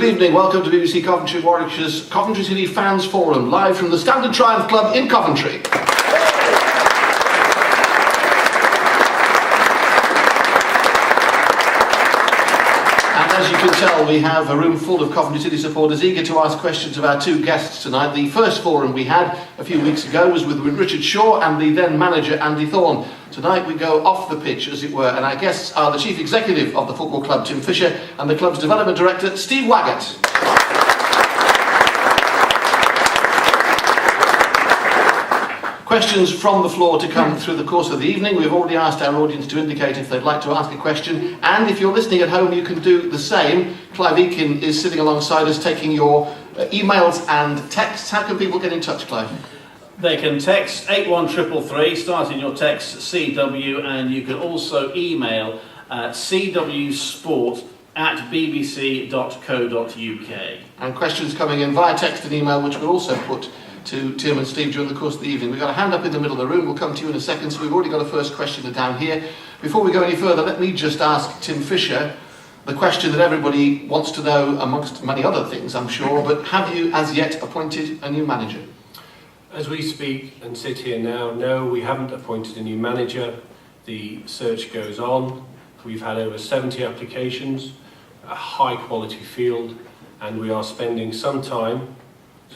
evening, welcome to BBC Coventry and Warwickshire's Coventry City Fans Forum, live from the Standard Triumph Club in Coventry. And as you can tell, we have a room full of Coventry City supporters eager to ask questions of our two guests tonight. The first forum we had a few weeks ago was with Richard Shaw and the then manager Andy Thorne. Tonight we go off the pitch, as it were, and our guests are the Chief Executive of the football club, Tim Fisher, and the club's Development Director, Steve Waggott. Questions from the floor to come through the course of the evening. We've already asked our audience to indicate if they'd like to ask a question, and if you're listening at home you can do the same. Clive Eakin is sitting alongside us taking your emails and texts. How can people get in touch, Clive? They can text 81333, starting your text CW, and you can also email cwsport@bbc.co.uk. And questions coming in via text and email, which we'll also put to Tim and Steve during the course of the evening. We've got a hand up in the middle of the room. We'll come to you in a second, so we've already got a first questioner down here. Before we go any further, let me just ask Tim Fisher the question that everybody wants to know, amongst many other things, I'm sure, but have you as yet appointed a new manager? As we speak and sit here now, no, we haven't appointed a new manager. The search goes on. We've had over 70 applications, a high quality field, and we are spending some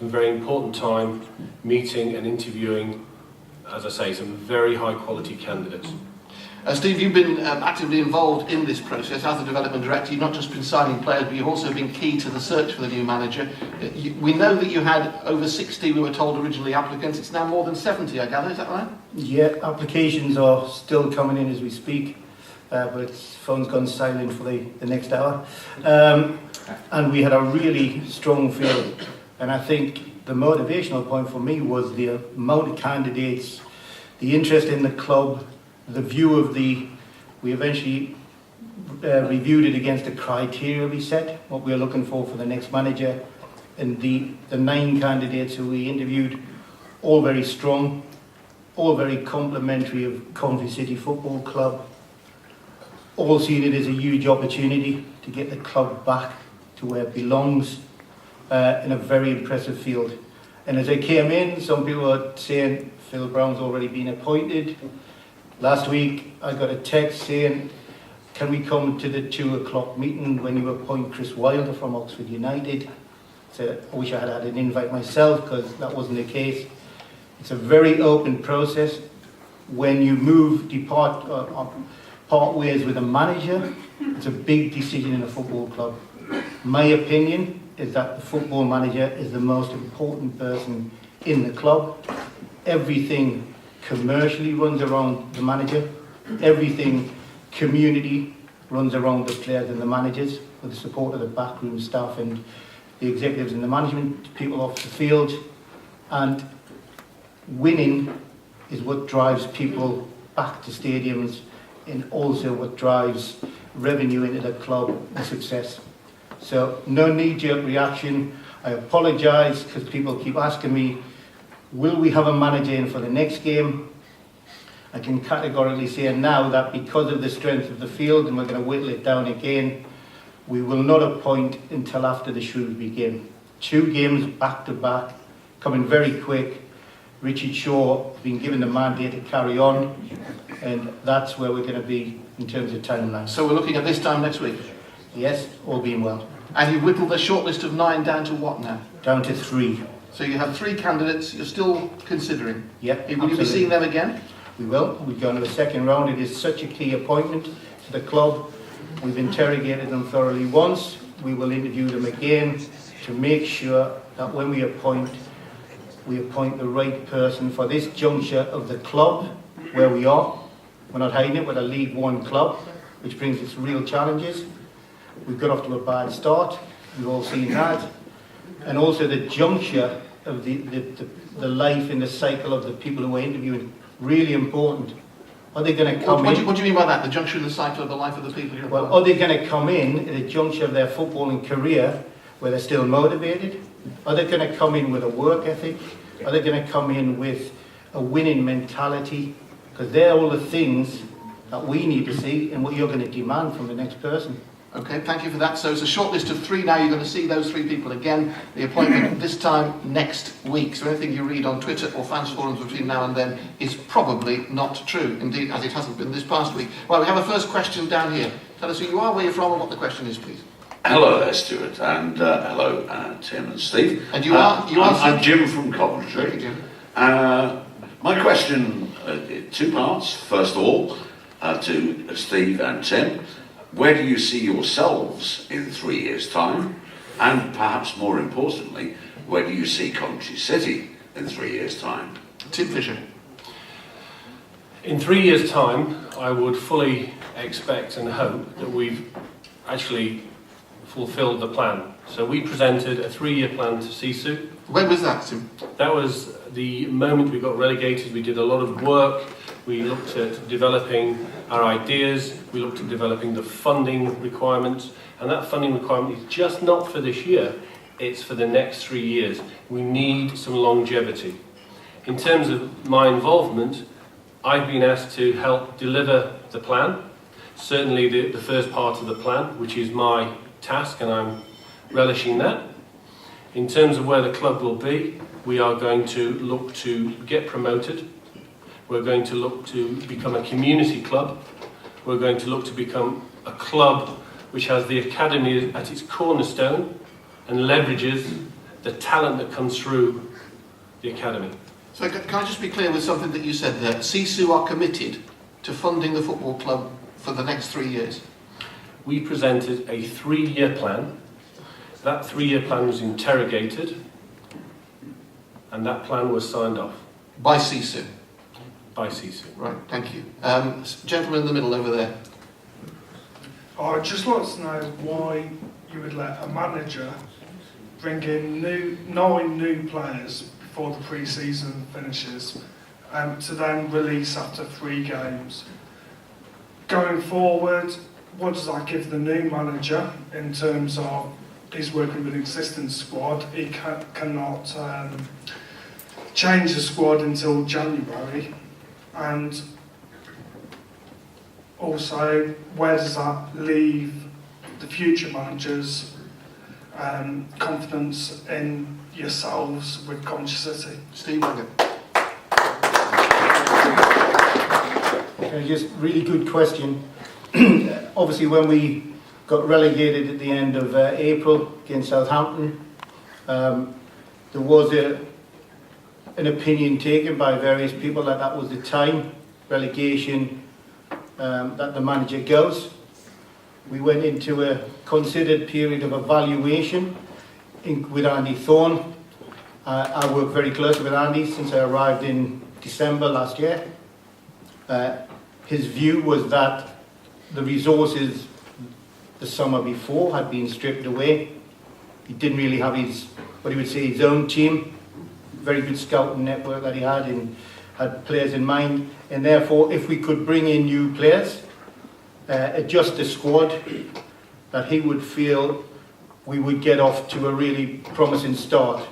very important time, meeting and interviewing, as I say, some very high quality candidates. Steve, you've been actively involved in this process as the Development Director. You've not just been signing players, but you've also been key to the search for the new manager. We know that you had over 60, we were told originally, applicants. It's now more than 70, I gather, is that right? Yeah, applications are still coming in as we speak, but its phone's gone silent for the next hour. And we had a really strong field. And I think the motivational point for me was the amount of candidates, the interest in the club, the view of we eventually reviewed it against the criteria we set, what we were looking for the next manager, and the 9 candidates who we interviewed, all very strong, all very complimentary of Coventry City Football Club, all seen it as a huge opportunity to get the club back to where it belongs, in a very impressive field. And as I came in, some people were saying Phil Brown's already been appointed. Last week I got a text saying, can we come to the 2 o'clock meeting when you appoint Chris Wilder from Oxford United? So I wish I had had an invite myself, because that wasn't the case. It's a very open process. When you part ways with a manager, it's a big decision in a football club. My opinion is that the football manager is the most important person in the club. Everything commercially runs around the manager. Everything community runs around the players and the managers, with the support of the backroom staff and the executives and the management people off the field. And winning is what drives people back to stadiums, and also what drives revenue into the club and success. So no knee-jerk reaction. I apologise because people keep asking me, will we have a manager in for the next game? I can categorically say now that because of the strength of the field, and we're going to whittle it down again, we will not appoint until after the Shrewsbury game. 2 games back to back, coming very quick. Richard Shaw has been given the mandate to carry on, and that's where we're going to be in terms of timeline. So we're looking at this time next week? Yes, all being well. And you've whittled the shortlist of 9 down to what now? Down to 3. So you have 3 candidates you're still considering? Yep, Will you be seeing them again? We will. We've gone to the second round. It is such a key appointment to the club. We've interrogated them thoroughly once. We will interview them again to make sure that when we appoint the right person for this juncture of the club where we are. We're not hiding it, we're a League One club, which brings its real challenges. We've got off to a bad start, we've all seen that. And also the juncture of the life and the cycle of the people who we're interviewing, really important. Are they going to come in? What do you mean by that, the juncture of the cycle of the life of the people you're Well, are they going to come in at a juncture of their footballing career where they're still motivated? Are they going to come in with a work ethic? Are they going to come in with a winning mentality? Because they're all the things that we need to see and what you're going to demand from the next person. Okay, thank you for that. So it's a short list of 3 now. You're going to see those 3 people again. The appointment this time next week. So anything you read on Twitter or fans forums between now and then is probably not true, indeed, as it hasn't been this past week. Well, we have a first question down here. Tell us who you are, where you're from, and what the question is, please. Hello there, Stuart, and hello, Tim and Steve. And you are? I'm Jim from Coventry. Thank you, Jim. My question, 2 parts. First of all, to Steve and Tim, where do you see yourselves in 3 years' time? And perhaps more importantly, where do you see Coventry City in 3 years' time? Tim Fisher. In 3 years' time, I would fully expect and hope that we've actually fulfilled the plan. So we presented a 3-year plan to CISU. When was that, Tim? That was the moment we got relegated. We did a lot of work. We looked at developing our ideas. We looked at developing the funding requirements. And that funding requirement is just not for this year. It's for the next 3 years. We need some longevity. In terms of my involvement, I've been asked to help deliver the plan. Certainly the first part of the plan, which is my task, and I'm relishing that. In terms of where the club will be, we are going to look to get promoted. We're going to look to become a community club. We're going to look to become a club which has the academy at its cornerstone and leverages the talent that comes through the academy. So can I just be clear with something that you said there? CISU are committed to funding the football club for the next 3 years. We presented a 3-year plan. That 3-year plan was interrogated, and that plan was signed off. By CISU? By CISU. Right, thank you. Gentleman in the middle over there. I'd just like to know why you would let a manager bring in 9 new players before the pre-season finishes, to then release after 3 games. Going forward, what does that give the new manager in terms of he's working with an existing squad? He cannot change the squad until January. And also, where does that leave the future managers' confidence in yourselves with Coventry City? Steve Waggott. Just really good question. Obviously, when we got relegated at the end of April against Southampton, there was an opinion taken by various people that was the time, relegation, that the manager goes. We went into a considered period of evaluation with Andy Thorne. I worked very closely with Andy since I arrived in December last year. His view was that the resources the summer before had been stripped away. He didn't really have what he would say, his own team. Very good scouting network that he had and had players in mind. And therefore, if we could bring in new players, adjust the squad, that he would feel we would get off to a really promising start.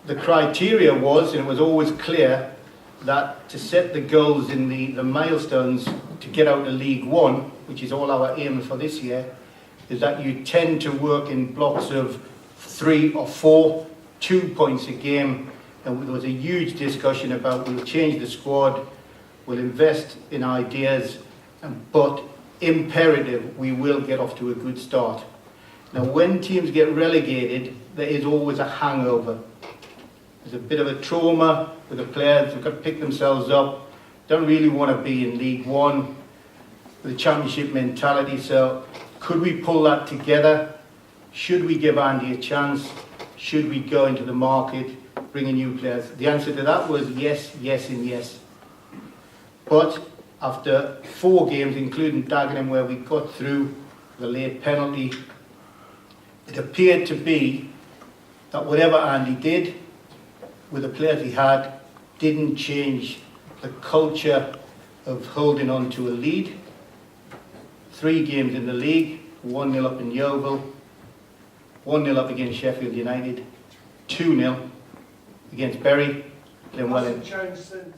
The criteria was, and it was always clear, that to set the goals in the milestones to get out of League One, which is all our aim for this year, is that you tend to work in blocks of 3 or 4, 2 points a game. And there was a huge discussion about we'll change the squad, we'll invest in ideas, but imperative, we will get off to a good start. Now, when teams get relegated, there is always a hangover. There's a bit of a trauma with the players. They've got to pick themselves up. Don't really want to be in League One with a championship mentality. So could we pull that together? Should we give Andy a chance? Should we go into the market, bring in new players? The answer to that was yes, yes and yes. But after 4 games, including Dagenham, where we got through the late penalty, it appeared to be that whatever Andy did with the players he had didn't change the culture of holding on to a lead. 3 games in the league, 1-0 up in Yeovil, 1-0 up against Sheffield United, 2-0 against Bury, playing well in. Hasn't changed since.